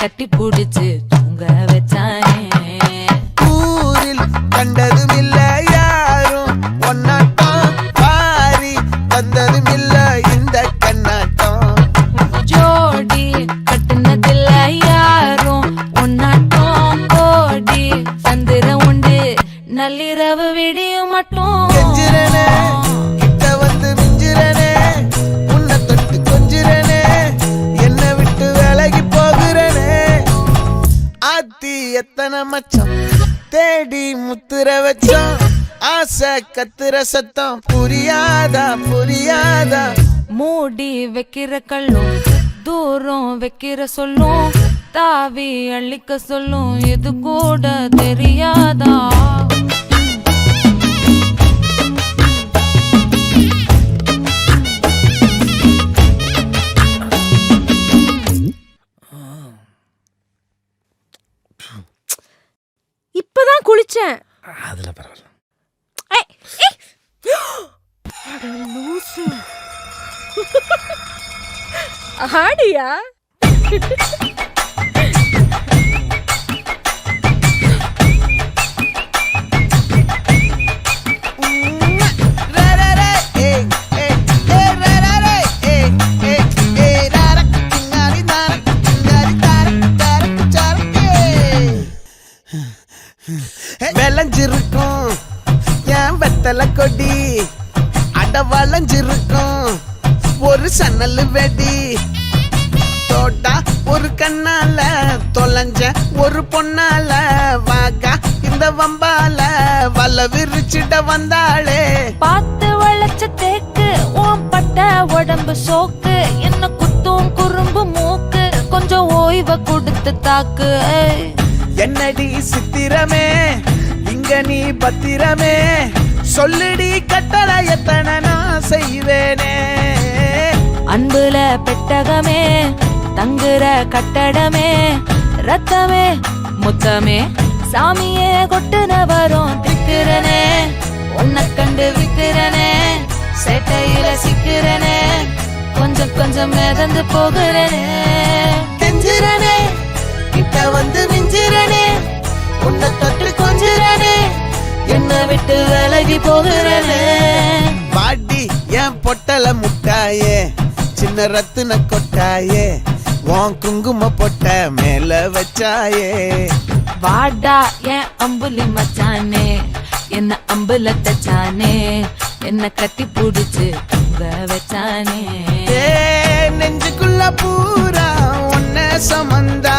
கட்டி புடிச்சு தூங்க வச்சானே. ஊரில் கண்டதும் இல்ல யாரும் ஒன்னாட்டம், பாரி வந்ததும் இல்ல இந்த கண்ணாட்டம். ஜோடி கட்டுனதில்ல யாரும் ஒன்னாட்டம், கோடி சந்திர உண்டு நள்ளிரவு விடியும் மட்டும். கெஞ்சிரனே கிட்ட வந்து மிஞ்சிரனே, உன்னை தொட்டு கொஞ்சிரனே, என்ன விட்டு விலகி போகிறனே. ஆத்தி எத்தனை மச்சம் தேடி முத்துற வச்சோம், ஆசை கத்துற சத்தம் புரியாதா புரியாதா. மூடி வைக்கிற கல்லும் தூரம் வைக்கிற சொல்லும், தாவி அள்ளிக்க சொல்லும் இது கூட தெரியாதா. இப்பதான் குளிச்சேன். அதுல பரவாயில்ல. ஆடியா விளைஞ்சிருக்கும் என் வெத்தலை கொடி, அட வளைஞ்சிருக்கும் ஒரு சன்னல் வெடி. தோட்டா ஒரு கண்ணால தொலைஞ்ச ஒரு பொண்ணால, வாகா இந்த வம்பால வல விரிச்சிட வந்தாளே. பார்த்து வளைச்ச தேக்கு ஓம் பட்ட உடம்பு சோக்கு, என்ன குத்தும் குறும்பு மூக்கு கொஞ்சம் ஓய்வ கொடுத்து தாக்கு. என்னடி சித்திரமே இங்க நீ பத்திரமே, சொல்லுடி கட்டளை எத்தனை நான் செய்வேனே. அன்புல பெட்டகமே தங்குற கட்டடமே, ரத்தமே முத்தமே சாமியே கொட்டுன வரும் திக்கிறனே. உன்னை கண்டு விக்கிறனே, சேட்டையில சிக்கிறனே, கொஞ்சம் கொஞ்சம் மிதந்து போகிறனே. கெஞ்சிரனே கிட்ட வந்து மிஞ்சிரனே, உன்னை தொட்டு கொஞ்சிரனே, என்ன விட்டு விலகி போகிறனே. பாட்டி என் பொட்டல முட்டாயே, சின்ன ரத்தின கொட்டாயே, உன் குங்கும பொட்ட மேல வச்சாயே. வாடா என் அம்புலி மச்சானே, என்ன அம்புல தச்சானே, என்ன கட்டி புடிச்சு தூங்க வச்சானே. நெஞ்சுக்குள்ள பூரா உன்ன சமந்த